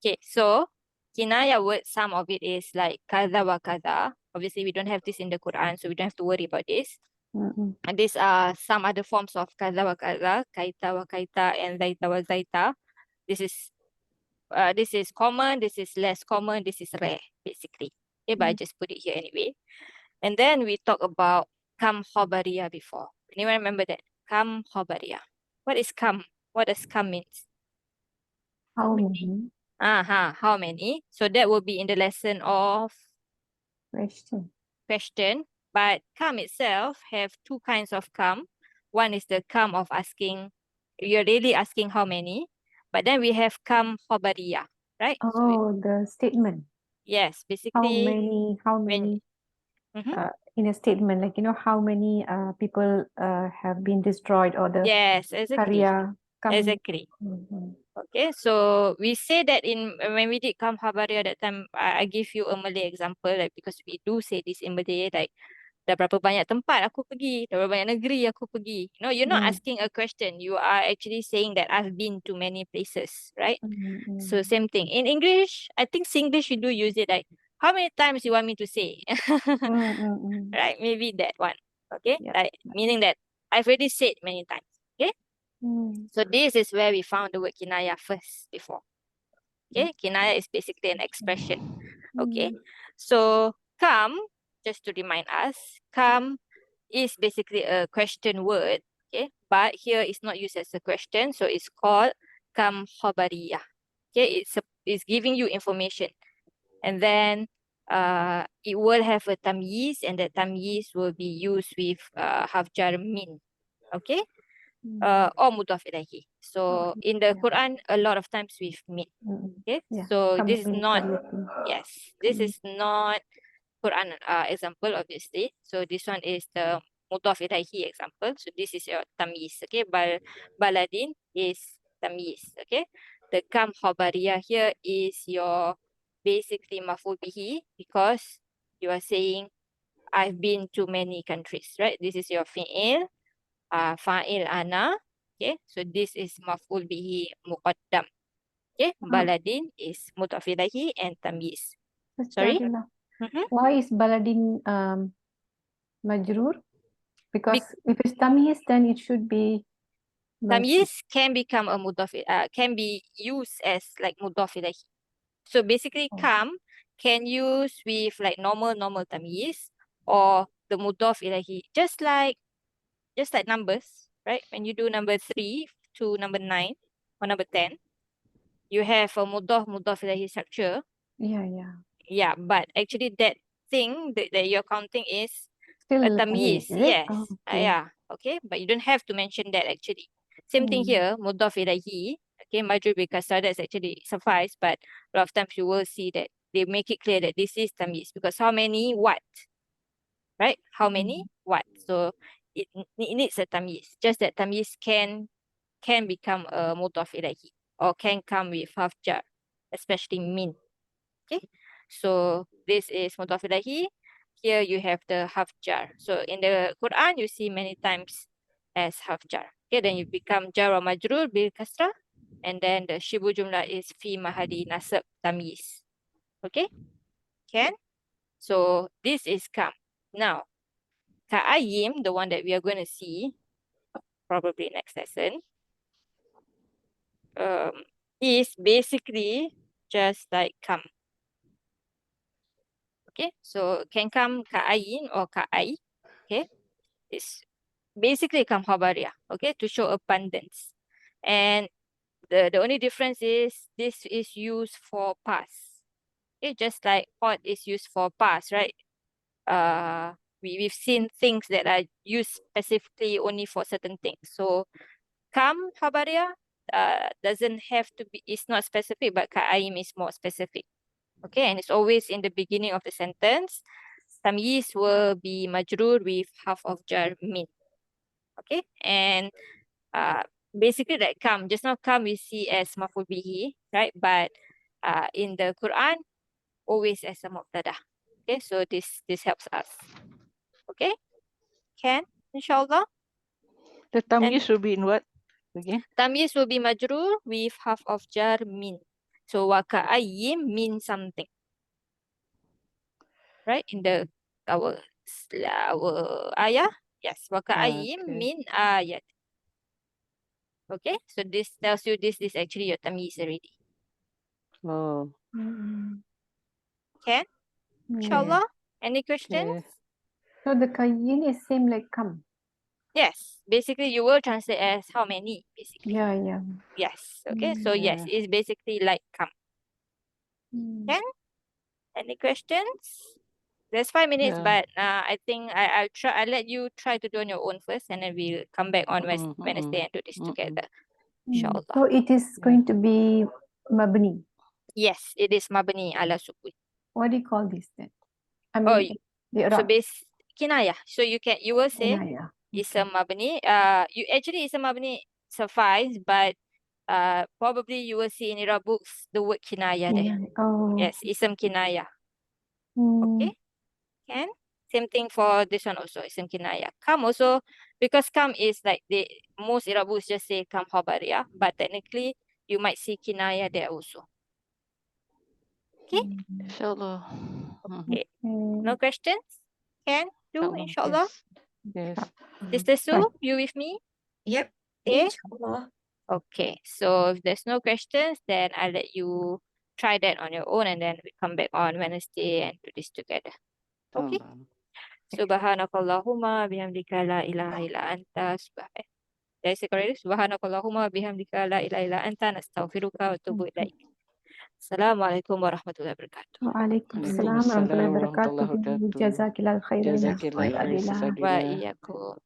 A: Okay, so kinaya word, some of it is like kaza wa kaza. Obviously, we don't have this in the Quran, so we don't have to worry about this. And these are some other forms of kaza wa kaza, kaita wa kaita, and zaita wa zaita. This is common, this is less common, this is rare, basically. Okay, but I just put it here anyway. And then we talked about kam khabariyah before. Anyone remember that? Kam khabariyah. What is kam? What does kam means?
B: How many?
A: How many? So that will be in the lesson of question. But kam itself have two kinds of kam. One is the kam of asking, you're really asking how many. But then we have kam khabariyah, right?
B: The statement.
A: Yes, basically.
B: How many in a statement, like, how many people have been destroyed, or the
A: Yes, exactly.
B: karya
A: Exactly. Okay, so we say that when we did Kam Khabariyah that time, I give you a Malay example, like because we do say this in Malay, like dah berapa banyak tempat aku pergi, dah berapa banyak negeri aku pergi. No, you're not asking a question. You are actually saying that I've been to many places, right? So same thing. In English, I think Singlish we do use it like, how many times you want me to say? Right, maybe that one. Okay, like meaning that I've already said many times. Okay. So this is where we found the word kinaya first before. Okay, kinaya is basically an expression. Okay, so kam, just to remind us, kam is basically a question word. Okay, but here it's not used as a question, so it's called kam khabariyah. Okay, it's giving you information, and then it will have a tamyiz, and that tamyiz will be used with harf jar min. Okay. Or mudaf ilahi. So in the Quran, a lot of times with min. Okay, so this is not, this is not Quran example, obviously. So this one is the mudaf ilahi example. So this is your tamyiz. Okay, baladin is tamyiz. Okay, the kam khabariyah here is your basically maf'ul bihi, because you are saying I've been to many countries, right? This is your fi'il. Fa'il ana. Okay, so this is maf'ul bihi muqaddam. Okay, baladin is mudhaf ilaihi and tamyiz. Sorry?
B: Why is baladin majrur? Because if it's tamyiz, then it should be
A: Tamyiz can become a mudaf, can be used as like mudaf ilahi. So basically, kam can use with like normal tamyiz or the mudaf ilahi, just like numbers, right? When you do number 3 to number 9 or number 10, you have a mudaf ilahi structure.
B: Yeah.
A: Yeah, but actually that thing that you're counting is
B: Still
A: a
B: tamyiz,
A: tamyiz.
B: is it?
A: Yes.
B: Oh, okay.
A: Yeah. Okay. But you don't have to mention that actually. Same thing here, mudaf ilahi. Okay, majrur bi kasrah, that's actually suffice, but a lot of times you will see that they make it clear that this is tamyiz because how many what, right? How many what? So it needs a tamyiz. Just that tamyiz can become a mudaf ilahi or can come with half jar, especially min. Okay, so this is mudaf ilahi. Here you have the half jar. So in the Quran, you see many times as half jar. Okay, then you become jar or majrur bil kasrah, and then the shibu jumlah is fi mahali nasab tamyiz. Okay, can? So this is kam. Now, ka'ayim, the one that we are going to see probably next lesson, is basically just like kam. Okay, so can come ka'ayin or ka'ai. Okay, it's basically kam khabariyah. Okay, to show abundance. And the only difference is this is used for past. Okay, just like pot is used for past, right? We've seen things that are used specifically only for certain things. So kam khabariyah doesn't have to be, it's not specific, but ka'aim is more specific. Okay, and it's always in the beginning of the sentence. Tamyiz will be majrur with half of jar min. Okay, and basically like come, just now come we see as maf'ul bihi, right? But in the Quran, always as a mubtada. Okay, so this helps us. Okay, can, inshallah.
C: The
A: And
C: tamyiz will be in what again?
A: tamyiz will be majrur with half of jar min. So waka'ayyim mean something, right? In the our ayah, yes, waka'ayyim
C: Okay.
A: min ayat. Okay, so this tells you this is actually your tamyiz already.
C: Oh,
A: Can? Inshallah. Any questions?
C: okay.
B: So the kayin is same like kam.
A: Yes. Basically, you will translate as how many, basically.
B: Yeah.
A: Yes. Okay, so yes,
C: Yeah.
A: it's basically like come. Can? Any questions? There's 5 minutes,
C: Yeah.
A: but I think I'll let you try to do on your own first, and then we'll come back on Wednesday and do this together. Inshallah.
B: So it is going to be mabni.
A: Yes, it is mabni ala sukun.
B: What do you call this then? I
A: Oh,
B: mean, the
A: so
B: Iraq.
A: kinayah. So you will say
B: Kinaya.
A: it's a mabni. You actually it's a mabni suffice, but probably you will see in Iraab books the word kinayah there.
B: Oh.
A: Yes, ism kinayah.
B: Mm.
A: Okay, can. Same thing for this one also, ism kinayah. Kam also, because kam is like the most Iraab books just say kam khabariyah, but technically you might see kinayah there also. Okay.
C: Inshallah.
A: Okay. No questions? Can do, inshallah.
C: Yes.
A: Sister Sue, you with me?
D: Yep.
A: Okay.
D: Inshallah.
A: Okay, so if there's no questions, then I'll let you try that on your own, and then we come back on Wednesday and do this together. Okay. Subhanakallahumma bihamdika la ilaha illa anta did I say correctly? Subhanakallahumma bihamdika la ilaha illa anta nastaghfiruka wa atubu ilaik. Assalamualaikum warahmatullahi wabarakatuh.
B: Waalaikumsalam warahmatullahi wabarakatuh. Jazakillah khairan ya
C: Jazakillah khair,
B: Fadila.
C: Sis
A: Wa
C: Adila.
A: iyyakum.